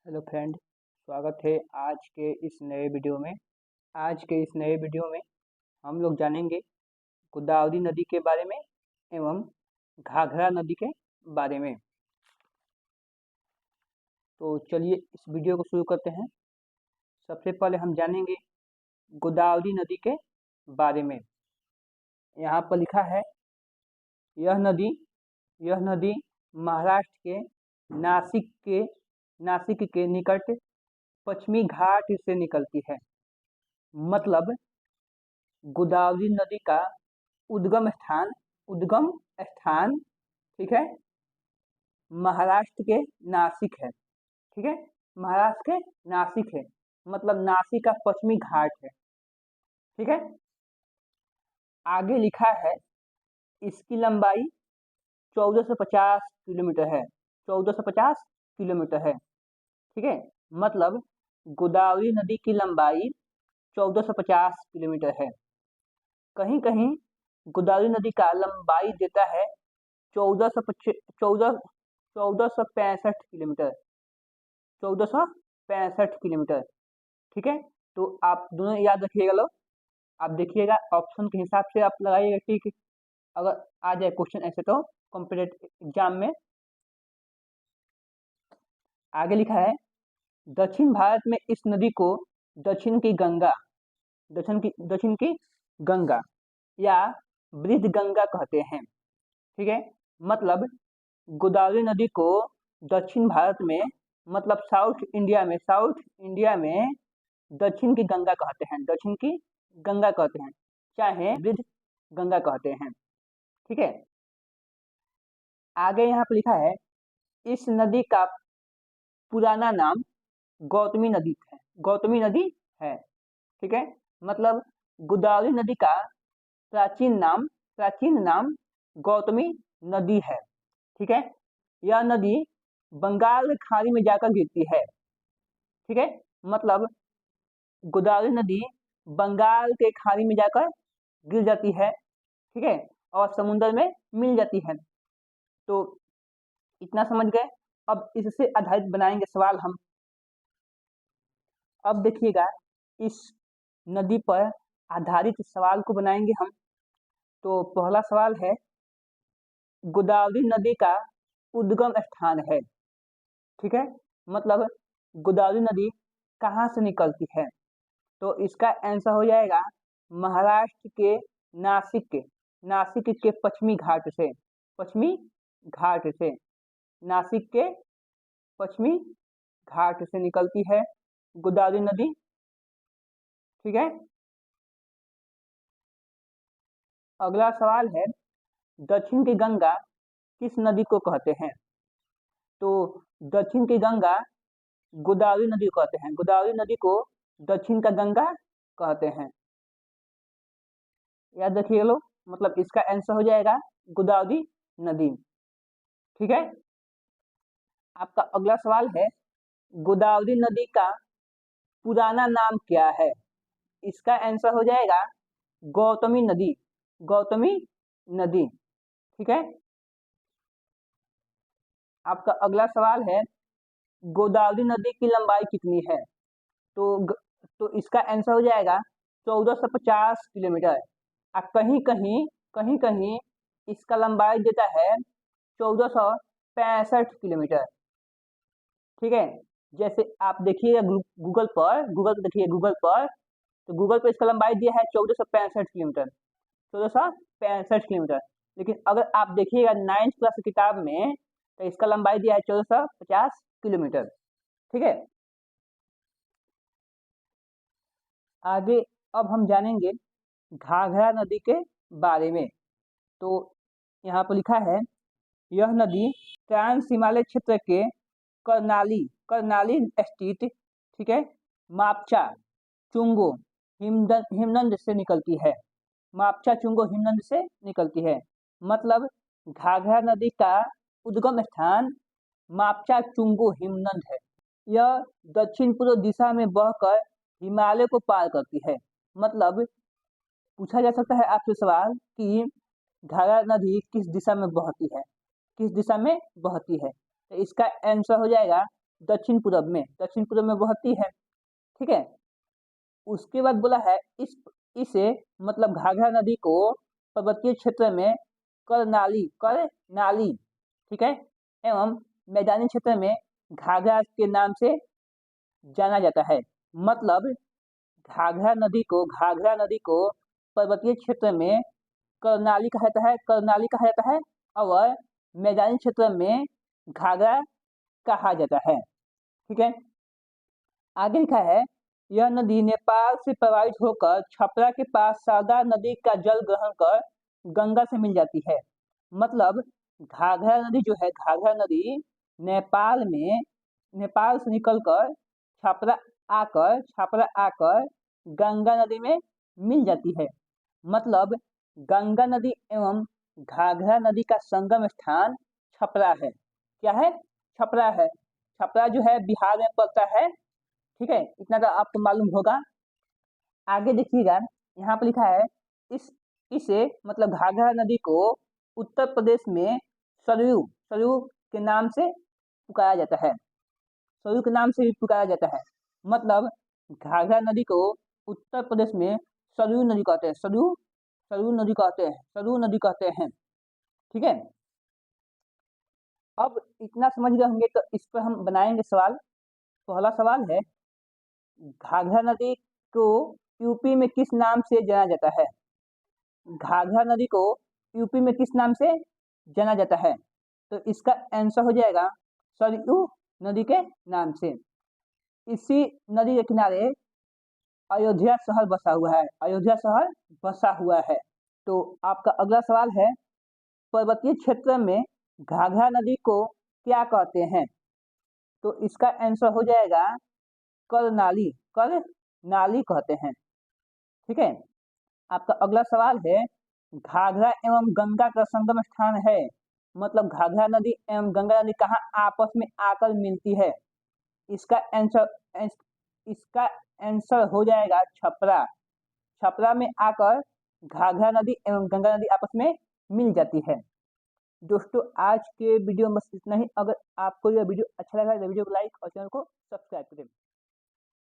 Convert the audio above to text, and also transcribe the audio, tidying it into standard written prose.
Hello friend, स्वागत है आज के इस नए वीडियो में। आज के इस नए वीडियो में हम लोग जानेंगे गोदावरी नदी के बारे में एवं घाघरा नदी के बारे में। तो चलिए इस वीडियो को शुरू करते हैं। सबसे पहले हम जानेंगे गोदावरी नदी के बारे में। यहाँ पर लिखा है यह नदी महाराष्ट्र के नासिक के निकट पश्चिमी घाट से निकलती है। मतलब गोदावरी नदी का उद्गम स्थान ठीक है, महाराष्ट्र के नासिक है। ठीक है, महाराष्ट्र के नासिक है, मतलब नासिक का पश्चिमी घाट है। ठीक है, आगे लिखा है इसकी लंबाई 1450 किलोमीटर है। 1450 किलोमीटर है। ठीक है, मतलब गोदावरी नदी की लंबाई 1450 किलोमीटर है। कहीं कहीं गोदावरी नदी का लंबाई देता है 1465 किलोमीटर। 1465 किलोमीटर। ठीक है, तो आप दोनों याद रखिएगा। लोग आप देखिएगा, ऑप्शन के हिसाब से आप लगाइएगा। ठीक है, अगर आ जाए क्वेश्चन ऐसे तो कॉम्पिटिटिव एग्जाम में। आगे लिखा है दक्षिण भारत में इस नदी को दक्षिण की गंगा या वृद्ध गंगा कहते हैं। ठीक है, मतलब गोदावरी नदी को दक्षिण भारत में, मतलब साउथ इंडिया में दक्षिण की गंगा कहते हैं। दक्षिण की गंगा कहते हैं, चाहे वृद्ध गंगा कहते हैं। ठीक है, आगे यहाँ पर लिखा है इस नदी का पुराना नाम गौतमी नदी है। ठीक है, मतलब गोदावरी नदी का प्राचीन नाम गौतमी नदी है। ठीक है, यह नदी बंगाल की खाड़ी में जाकर गिरती है। ठीक है, मतलब गोदावरी नदी बंगाल के खाड़ी में जाकर गिर जाती है। ठीक है, और समुद्र में मिल जाती है। तो इतना समझ गए। अब इससे आधारित बनाएंगे सवाल हम। अब देखिएगा, इस नदी पर आधारित सवाल को बनाएंगे हम। तो पहला सवाल है गोदावरी नदी का उद्गम स्थान है। ठीक है, मतलब गोदावरी नदी कहाँ से निकलती है? तो इसका आंसर हो जाएगा महाराष्ट्र के नासिक के पश्चिमी घाट से। नासिक के पश्चिमी घाट से निकलती है गोदावरी नदी। ठीक है, अगला सवाल है दक्षिण की गंगा किस नदी को कहते हैं? तो दक्षिण की गंगा गोदावरी नदी को कहते हैं। गोदावरी नदी को दक्षिण का गंगा कहते हैं। याद रखिए लोग, मतलब इसका आंसर हो जाएगा गोदावरी नदी। ठीक है, आपका अगला सवाल है गोदावरी नदी का पुराना नाम क्या है? इसका आंसर हो जाएगा गौतमी नदी। ठीक है, आपका अगला सवाल है गोदावरी नदी की लंबाई कितनी है? तो इसका आंसर हो जाएगा 1450 किलोमीटर। कहीं कहीं इसका लंबाई देता है 1465 किलोमीटर। ठीक है, जैसे आप देखिएगा गूगल पर, तो गूगल पर इसका लंबाई दिया है 1465 किलोमीटर। 1465 किलोमीटर। लेकिन अगर आप देखिएगा 9th क्लास की किताब में, तो इसका लंबाई दिया है 1450 किलोमीटर। ठीक है, आगे अब हम जानेंगे घाघरा नदी के बारे में। तो यहाँ पर लिखा है यह नदी ट्रांस हिमालय क्षेत्र के करनाली स्थित, ठीक है, मापचा चुंगो हिमनद से निकलती है। मापचा चुंगो हिमनद से निकलती है। मतलब घाघरा नदी का उद्गम स्थान मापचा चुंगो हिमनद है। यह दक्षिण पूर्व दिशा में बहकर हिमालय को पार करती है। मतलब पूछा जा सकता है आपसे सवाल कि घाघरा नदी किस दिशा में बहती है? तो इसका आंसर हो जाएगा दक्षिण पूर्व में बहती है। ठीक है, उसके बाद बोला है इसे मतलब घाघरा नदी को पर्वतीय क्षेत्र में करनाली, ठीक है, एवं मैदानी क्षेत्र में घाघरा के नाम से जाना जाता है। मतलब घाघरा नदी को पर्वतीय क्षेत्र में करनाली कहा जाता है और मैदानी क्षेत्र में घाघरा कहा जाता है। ठीक है, आगे लिखा है यह नदी नेपाल से प्रवाहित होकर छपरा के पास शारदा नदी का जल ग्रहण कर गंगा से मिल जाती है। मतलब घाघरा नदी जो है, घाघरा नदी नेपाल से निकलकर छपरा आकर गंगा नदी में मिल जाती है। मतलब गंगा नदी एवं घाघरा नदी का संगम स्थान छपरा है। क्या है? छपरा है। छपरा जो है बिहार में पड़ता है। ठीक है, इतना तो आपको मालूम होगा। आगे देखिएगा, यहाँ पर लिखा है इसे मतलब घाघरा नदी को उत्तर प्रदेश में सरयू के नाम से पुकारा जाता है। सरयू के नाम से भी पुकारा जाता है। मतलब घाघरा नदी को उत्तर प्रदेश में सरयू नदी कहते हैं। सरयू नदी कहते हैं। ठीक है, अब इतना समझ गए होंगे तो इस पर हम बनाएंगे सवाल। पहला सवाल है, घाघरा नदी को यूपी में किस नाम से जाना जाता है? घाघरा नदी को यूपी में किस नाम से जाना जाता है? तो इसका आंसर हो जाएगा सरयू नदी के नाम से। इसी नदी के किनारे अयोध्या शहर बसा हुआ है। तो आपका अगला सवाल है, पर्वतीय क्षेत्र में घाघरा नदी को क्या कहते हैं? तो इसका आंसर हो जाएगा करनाली कहते हैं। ठीक है, आपका अगला सवाल है, घाघरा एवं गंगा का संगम स्थान है। मतलब घाघरा नदी एवं गंगा नदी कहाँ आपस में आकर मिलती है? इसका आंसर हो जाएगा छपरा में आकर घाघरा नदी एवं गंगा नदी आपस में मिल जाती है। दोस्तों, आज के वीडियो में इतना ही। अगर आपको यह वीडियो अच्छा लगा तो वीडियो को लाइक और चैनल को सब्सक्राइब करें।